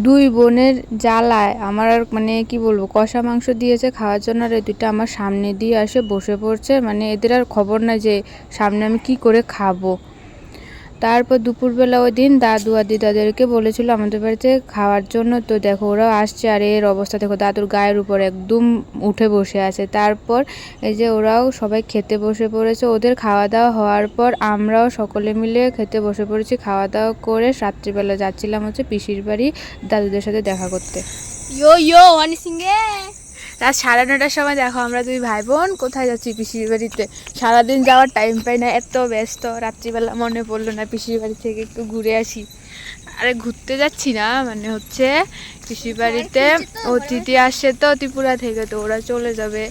দুই বোনের জ্বালায় আমার আর মানে কি বলবো, কষা মাংস দিয়েছে খাওয়ার জন্য, আর এই দুইটা আমার সামনে দিয়ে আসে বসে পড়ছে। মানে এদের আর খবর না যে সামনে আমি কি করে খাবো। তারপর দুপুরবেলা ওই দিন দাদু আর দিদাদেরকে বলেছিল আমাদের বাড়িতে খাওয়ার জন্য। তো দেখো ওরাও আসছে, আর এর অবস্থা দেখো, দাদুর গায়ের উপর একদম উঠে বসে আছে। তারপর এই যে ওরাও সবাই খেতে বসে পড়েছে। ওদের খাওয়া দাওয়া হওয়ার পর আমরাও সকলে মিলে খেতে বসে পড়েছি। খাওয়া দাওয়া করে রাত্রিবেলা যাচ্ছিলাম হচ্ছে পিসির বাড়ি দাদুদের সাথে দেখা করতে। ইয়ো ইয়ো হানি সিংহে রাত 9:30টার সময় দেখো আমরা দুই ভাই বোন কোথায় যাচ্ছি, পিসির বাড়িতে। সারাদিন যাওয়ার টাইম পাই না, এত ব্যস্ত। রাত্রিবেলা মনে পড়লো না পিসির বাড়ি থেকে একটু ঘুরে আসি। আরে ঘুরতে যাচ্ছি না, মানে হচ্ছে পিসির বাড়িতে অতিথি আসছে তো ত্রিপুরা থেকে, তো ওরা চলে যাবে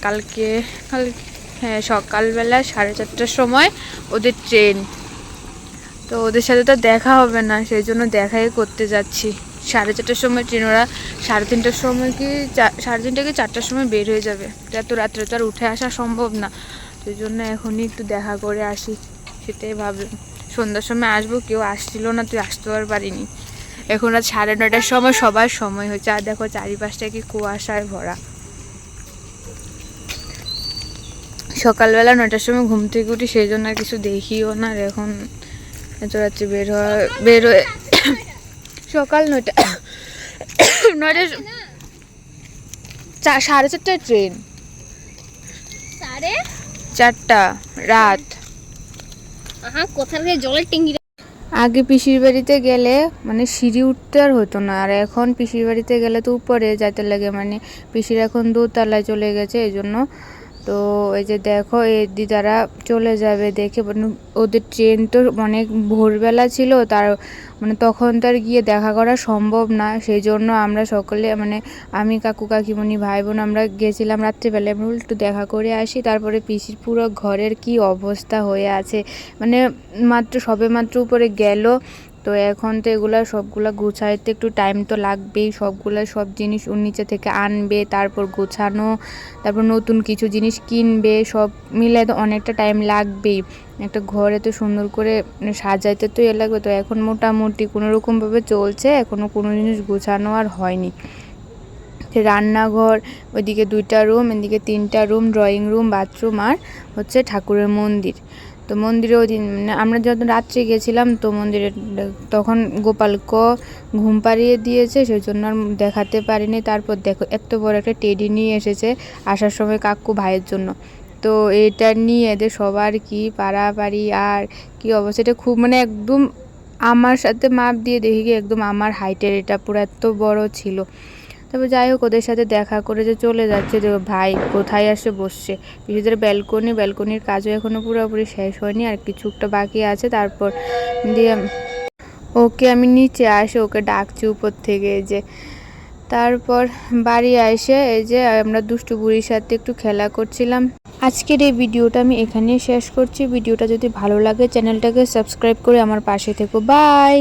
কালকে। হ্যাঁ, সকালবেলা 4:30টার সময় ওদের ট্রেন। তো ওদের সাথে তো দেখা হবে না, সেই জন্য দেখাই করতে যাচ্ছি। 4:30টার সময় ট্রেন, ওরা 3:30টার সময় কি 3:30 কি 4টার সময় বের হয়ে যাবে। এত রাত্রে তো আর উঠে আসা সম্ভব না, সেই জন্য এখনই একটু দেখা করে আসি, সেটাই ভাবলাম। সন্ধ্যার সময় আসবো, কেউ আসছিল না, তুই আসতে আর পারিনি। এখন রাত 9:30টার সময় সবার সময় হচ্ছে, আর দেখো চারিপাশটা কি কুয়াশায় ভরা। সকালবেলা 9টার সময় ঘুম থেকে উঠি, সেই জন্য আর কিছু দেখিও না। আর এখন এত রাত্রে বের হয়ে সকাল 9টা 4:30টায় ট্রেন, 4টা রাত। কোথার থেকে জলের ট্যাঙ্কি। আগে পিসির বাড়িতে গেলে মানে সিঁড়ি উঠতে আর হতো না, আর এখন পিসির বাড়িতে গেলে তো উপরে যেতে লাগে। মানে পিসির এখন দোতলায় চলে গেছে, এই জন্য। তো এই যে দেখো এই দিদারা চলে যাবে দেখে, ওদের ট্রেন তো অনেক ভোরবেলা ছিল, তার মানে তখন তো আর গিয়ে দেখা করা সম্ভব না। সেই জন্য আমরা সকলে মানে আমি কাকু কাকিমণি ভাই বোন আমরা গেছিলাম রাত্রিবেলা, আমরা একটু দেখা করে আসি। তারপরে পিসির পুরো ঘরের কি অবস্থা হয়ে আছে, মানে সবে মাত্র উপরে গেল। তো এখন তো এগুলো সবগুলা গুছাইতে একটু টাইম তো লাগবেই। সব জিনিস ওর নিচে থেকে আনবে, তারপর গোছানো, তারপর নতুন কিছু জিনিস কিনবে, সব মিলে তো অনেকটা টাইম লাগবেই। একটা ঘরে তো সুন্দর করে সাজাইতে তো লাগবে। তো এখন মোটামুটি কোনোরকমভাবে চলছে, এখনও কোনো জিনিস গোছানো আর হয়নি। রান্নাঘর, ওইদিকে 2টা রুম, এদিকে 3টা রুম, ড্রয়িং রুম, বাথরুম, আর হচ্ছে ঠাকুরের মন্দির। তো মন্দিরে ওই দিন আমরা যখন রাত্রে গেছিলাম, তো মন্দিরে তখন গোপালকে ঘুম পাড়িয়ে দিয়েছে, সেই জন্য আর দেখাতে পারিনি। তারপর দেখো এত বড় একটা টেডি নিয়ে এসেছে আসার সময় কাকু ভাইয়ের জন্য। তো এটা নিয়ে এদের সবার কি পাড়াপাড়ি আর কি অবস্থা, এটা খুব মানে একদম আমার সাথে মাপ দিয়ে দেখি কি একদম আমার হাইটের, এটা পুরো এত বড় ছিল। তবে যাই হোক, ওদের সাথে দেখা করে যে চলে যাচ্ছে, যে ভাই কোথায় আসে বসছে। পিসিদের ব্যালকনির কাজও এখনও পুরোপুরি শেষ হয়নি, আর কিছুটা বাকি আছে। তারপর দিয়ে ওকে আমি নিচে আসে ওকে ডাকছি উপর থেকে, যে তারপর বাড়ি এসে এই যে আমরা দুষ্টু বুড়ির সাথে একটু খেলা করছিলাম। আজকের এই ভিডিওটা আমি এখানেই শেষ করছি। ভিডিওটা যদি ভালো লাগে চ্যানেলটাকে সাবস্ক্রাইব করে আমার পাশে থেকো। বাই।